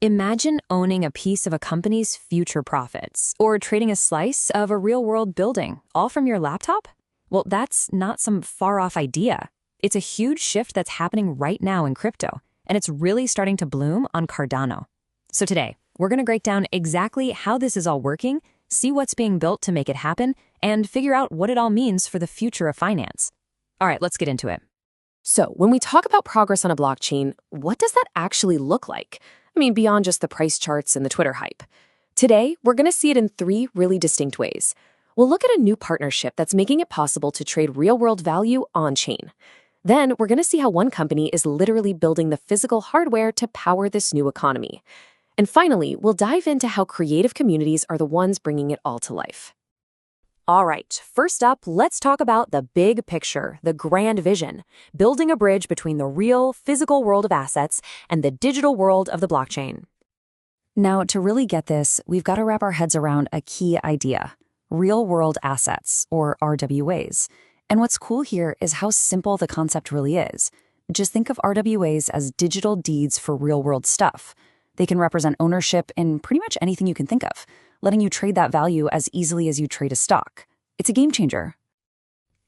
Imagine owning a piece of a company's future profits or trading a slice of a real-world building, all from your laptop? Well, that's not some far-off idea. It's a huge shift that's happening right now in crypto, and it's really starting to bloom on Cardano. So today, we're going to break down exactly how this is all working, see what's being built to make it happen, and figure out what it all means for the future of finance. All right, let's get into it. So when we talk about progress on a blockchain, what does that actually look like? I mean, beyond just the price charts and the Twitter hype. Today, we're going to see it in three really distinct ways. We'll look at a new partnership that's making it possible to trade real-world value on-chain. Then, we're going to see how one company is literally building the physical hardware to power this new economy. And finally, we'll dive into how creative communities are the ones bringing it all to life. All right, first up, let's talk about the big picture, the grand vision, building a bridge between the real, physical world of assets and the digital world of the blockchain. Now, to really get this, we've got to wrap our heads around a key idea: real-world assets, or RWAs. And what's cool here is how simple the concept really is. Just think of RWAs as digital deeds for real-world stuff. They can represent ownership in pretty much anything you can think of, letting you trade that value as easily as you trade a stock. It's a game changer.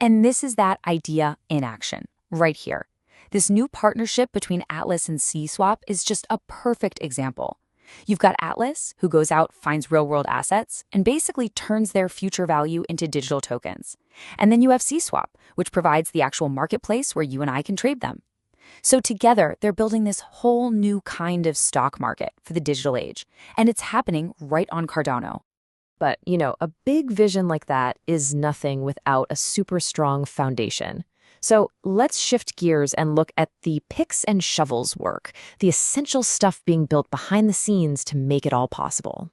And this is that idea in action, right here. This new partnership between Atlas and CSwap is just a perfect example. You've got Atlas, who goes out, finds real-world assets, and basically turns their future value into digital tokens. And then you have CSwap, which provides the actual marketplace where you and I can trade them. So together, they're building this whole new kind of stock market for the digital age, and it's happening right on Cardano. But, a big vision like that is nothing without a super strong foundation. So let's shift gears and look at the picks and shovels work, the essential stuff being built behind the scenes to make it all possible.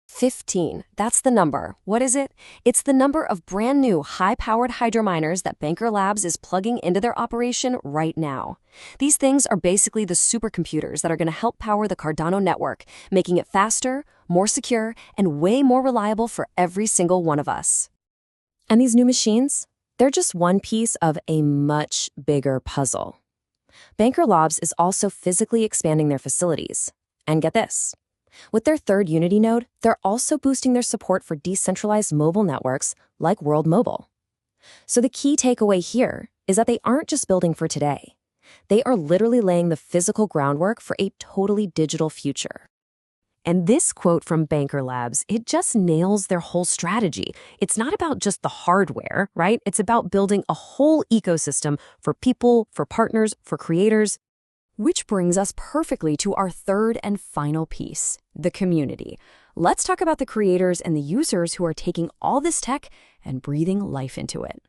15, that's the number. What is it? It's the number of brand new high-powered hydro miners that Banker Labs is plugging into their operation right now. These things are basically the supercomputers that are going to help power the Cardano network, making it faster, more secure, and way more reliable for every single one of us. And these new machines? They're just one piece of a much bigger puzzle. Banker Labs is also physically expanding their facilities. And get this. With their third Unity node, they're also boosting their support for decentralized mobile networks like World Mobile. So the key takeaway here is that they aren't just building for today. They are literally laying the physical groundwork for a totally digital future. And this quote from Banker Labs, it just nails their whole strategy. It's not about just the hardware, right? It's about building a whole ecosystem for people, for partners, for creators. Which brings us perfectly to our third and final piece, the community. Let's talk about the creators and the users who are taking all this tech and breathing life into it.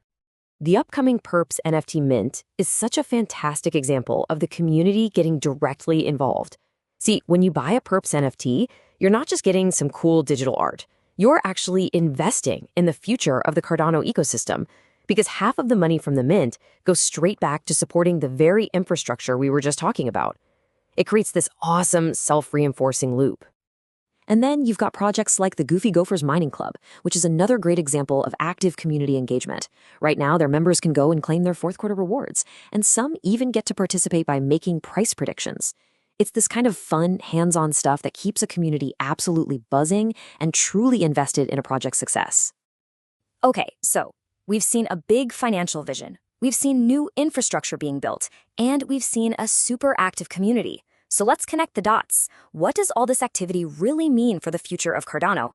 The upcoming Perps NFT mint is such a fantastic example of the community getting directly involved. See, when you buy a Perps NFT, you're not just getting some cool digital art. You're actually investing in the future of the Cardano ecosystem, because half of the money from the mint goes straight back to supporting the very infrastructure we were just talking about. It creates this awesome self-reinforcing loop. And then you've got projects like the Goofy Gophers Mining Club, which is another great example of active community engagement. Right now, their members can go and claim their fourth quarter rewards, and some even get to participate by making price predictions. It's this kind of fun, hands-on stuff that keeps a community absolutely buzzing and truly invested in a project's success. Okay, so we've seen a big financial vision, we've seen new infrastructure being built, and we've seen a super active community. So let's connect the dots. What does all this activity really mean for the future of Cardano?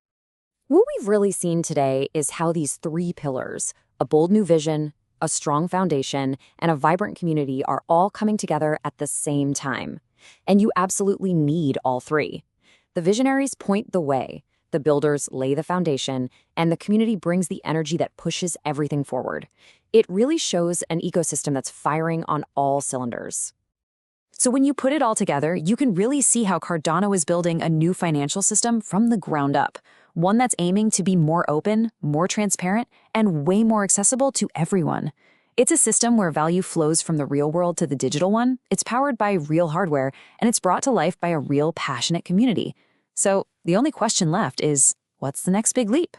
What we've really seen today is how these three pillars, a bold new vision, a strong foundation, and a vibrant community are all coming together at the same time. And you absolutely need all three. The visionaries point the way, the builders lay the foundation, and the community brings the energy that pushes everything forward. It really shows an ecosystem that's firing on all cylinders. So when you put it all together, you can really see how Cardano is building a new financial system from the ground up, one that's aiming to be more open, more transparent, and way more accessible to everyone. It's a system where value flows from the real world to the digital one, it's powered by real hardware, and it's brought to life by a real passionate community. So the only question left is, what's the next big leap?